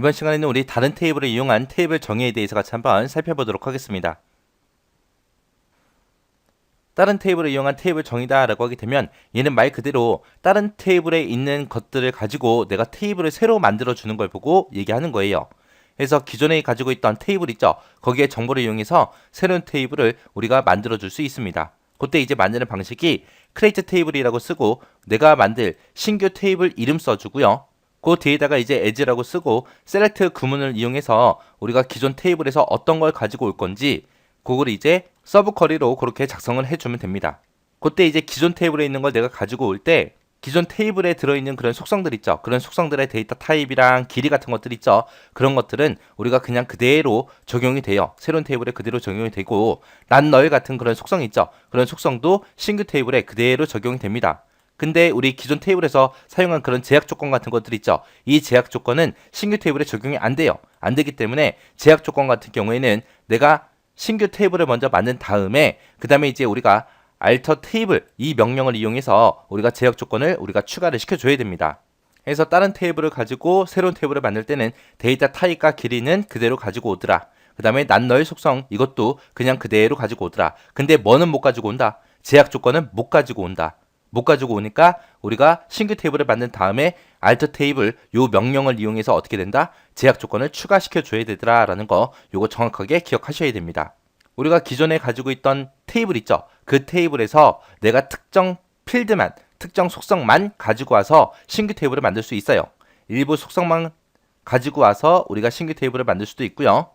이번 시간에는 우리 다른 테이블을 이용한 테이블 정의에 대해서 같이 한번 살펴보도록 하겠습니다. 다른 테이블을 이용한 테이블 정의다 라고 하게 되면 얘는 말 그대로 다른 테이블에 있는 것들을 가지고 내가 테이블을 새로 만들어 주는 걸 보고 얘기하는 거예요. 그래서 기존에 가지고 있던 테이블 있죠? 거기에 정보를 이용해서 새로운 테이블을 우리가 만들어 줄 수 있습니다. 그때 이제 만드는 방식이 create 테이블이라고 쓰고 내가 만들 신규 테이블 이름 써주고요. 그 뒤에다가 이제 as라고 쓰고 select 구문을 이용해서 우리가 기존 테이블에서 어떤 걸 가지고 올 건지 그걸 이제 서브 쿼리로 그렇게 작성을 해주면 됩니다. 그때 이제 기존 테이블에 있는 걸 내가 가지고 올 때 기존 테이블에 들어있는 그런 속성들 있죠. 그런 속성들의 데이터 타입이랑 길이 같은 것들 있죠. 그런 것들은 우리가 그냥 그대로 적용이 돼요. 새로운 테이블에 그대로 적용이 되고 난 같은 그런 속성 있죠. 그런 속성도 신규 테이블에 그대로 적용이 됩니다. 근데 우리 기존 테이블에서 사용한 그런 제약 조건 같은 것들 있죠. 이 제약 조건은 신규 테이블에 적용이 안 돼요. 안 되기 때문에 제약 조건 같은 경우에는 내가 신규 테이블을 먼저 만든 다음에 그 다음에 이제 우리가 alter 테이블 이 명령을 이용해서 우리가 제약 조건을 우리가 추가를 시켜줘야 됩니다. 그래서 다른 테이블을 가지고 새로운 테이블을 만들 때는 데이터 타입과 길이는 그대로 가지고 오더라. 그 다음에 난 속성 이것도 그냥 그대로 가지고 오더라. 근데 뭐는 못 가지고 온다. 제약 조건은 못 가지고 온다. 못 가지고 오니까 우리가 신규 테이블을 만든 다음에 alter 테이블 요 명령을 이용해서 어떻게 된다? 제약 조건을 추가시켜 줘야 되더라 라는 거 요거 정확하게 기억하셔야 됩니다. 우리가 기존에 가지고 있던 테이블 있죠? 그 테이블에서 내가 특정 필드만, 특정 속성만 가지고 와서 신규 테이블을 만들 수 있어요. 일부 속성만 가지고 와서 우리가 신규 테이블을 만들 수도 있고요.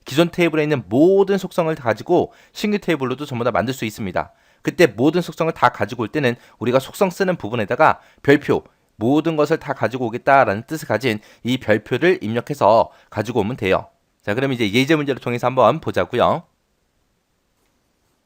기존 테이블에 있는 모든 속성을 다 가지고 신규 테이블로도 전부 다 만들 수 있습니다. 그때 모든 속성을 다 가지고 올 때는 우리가 속성 쓰는 부분에다가 별표, 모든 것을 다 가지고 오겠다라는 뜻을 가진 이 별표를 입력해서 가지고 오면 돼요. 자, 그럼 이제 예제 문제를 통해서 한번 보자고요.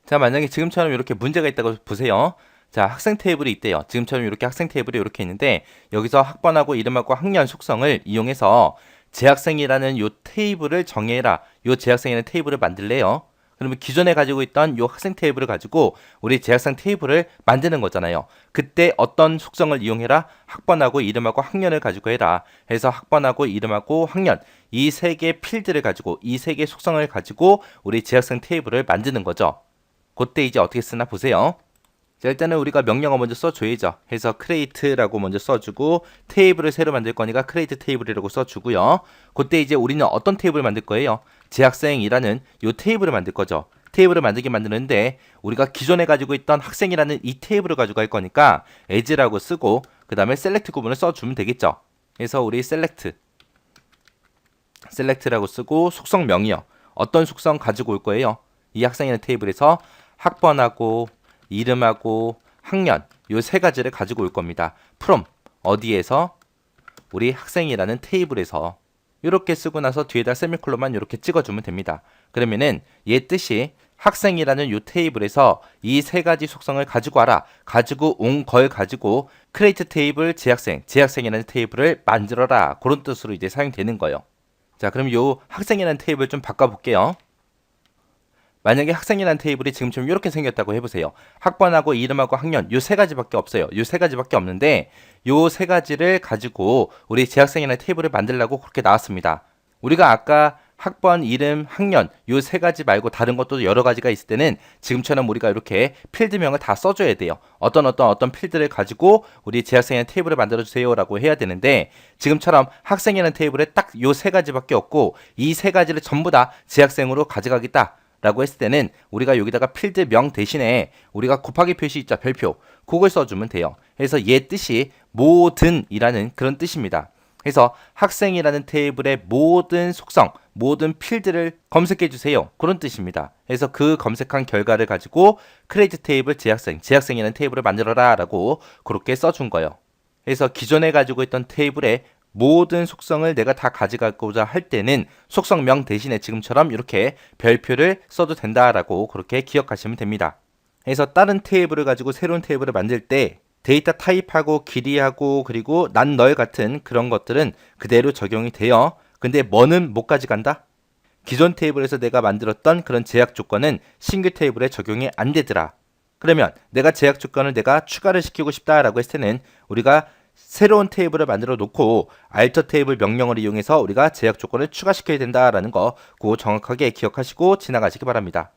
자, 만약에 지금처럼 이렇게 문제가 있다고 보세요. 자, 학생 테이블이 있대요. 지금처럼 이렇게 학생 테이블이 이렇게 있는데 여기서 학번하고 이름하고 학년 속성을 이용해서 재학생이라는 요 테이블을 정해라. 요 재학생이라는 테이블을 만들래요. 그러면 기존에 가지고 있던 요 학생 테이블을 가지고 우리 재학생 테이블을 만드는 거잖아요. 그때 어떤 속성을 이용해라? 학번하고 이름하고 학년을 가지고 해라. 해서 학번하고 이름하고 학년 이 세 개 필드를 가지고 이 세 개 속성을 가지고 우리 재학생 테이블을 만드는 거죠. 그때 이제 어떻게 쓰나 보세요. 자, 일단은 우리가 명령어 먼저 써줘야죠. 해서 create라고 먼저 써주고 테이블을 새로 만들 거니까 create 테이블이라고 써주고요. 그때 이제 우리는 어떤 테이블을 만들 거예요? 재학생이라는 요 테이블을 만들 거죠. 테이블을 만들게 만드는데 우리가 기존에 가지고 있던 학생이라는 이 테이블을 가지고 할 거니까 as라고 쓰고 그 다음에 select 구문을 써주면 되겠죠. 그래서 우리 select라고 쓰고 속성명이요. 어떤 속성 가지고 올 거예요? 이 학생이라는 테이블에서 학번하고 이름하고 학년 요 세 가지를 가지고 올 겁니다. from 어디에서 우리 학생이라는 테이블에서 이렇게 쓰고 나서 뒤에다 세미콜론만 이렇게 찍어주면 됩니다. 그러면은 얘 뜻이 학생이라는 요 테이블에서 이 세 가지 속성을 가지고 와라. 가지고 온 걸 가지고 create 테이블 재학생이라는 테이블을 만들어라. 그런 뜻으로 이제 사용되는 거예요. 자, 그럼 요 학생이라는 테이블 좀 바꿔볼게요. 만약에 학생이라는 테이블이 지금처럼 이렇게 생겼다고 해보세요. 학번하고 이름하고 학년 요 세 가지밖에 없어요. 요 세 가지밖에 없는데 요 세 가지를 가지고 우리 재학생이라는 테이블을 만들려고 그렇게 나왔습니다. 우리가 아까 학번, 이름, 학년 요 세 가지 말고 다른 것도 여러 가지가 있을 때는 지금처럼 우리가 이렇게 필드명을 다 써줘야 돼요. 어떤 필드를 가지고 우리 재학생이라는 테이블을 만들어주세요 라고 해야 되는데 지금처럼 학생이라는 테이블에 딱 요 세 가지밖에 없고 이 세 가지를 전부 다 재학생으로 가져가겠다 라고 했을 때는 우리가 여기다가 필드명 대신에 우리가 곱하기 표시 있죠. 별표. 그걸 써주면 돼요. 그래서 얘 뜻이 모든이라는 그런 뜻입니다. 그래서 학생이라는 테이블의 모든 속성, 모든 필드를 검색해 주세요. 그런 뜻입니다. 그래서 그 검색한 결과를 가지고 create 테이블 재학생이라는 테이블을 만들어라 라고 그렇게 써준 거예요. 그래서 기존에 가지고 있던 테이블에 모든 속성을 내가 다 가져가고자 할 때는 속성명 대신에 지금처럼 이렇게 별표를 써도 된다라고 그렇게 기억하시면 됩니다. 그래서 다른 테이블을 가지고 새로운 테이블을 만들 때 데이터 타입하고 길이하고 그리고 난 같은 그런 것들은 그대로 적용이 돼요. 근데 뭐는 못 가져간다? 기존 테이블에서 내가 만들었던 그런 제약 조건은 신규 테이블에 적용이 안 되더라. 그러면 내가 제약 조건을 내가 추가를 시키고 싶다라고 했을 때는 우리가 새로운 테이블을 만들어 놓고 alter 테이블 명령을 이용해서 우리가 제약 조건을 추가시켜야 된다라는 거 그거 정확하게 기억하시고 지나가시기 바랍니다.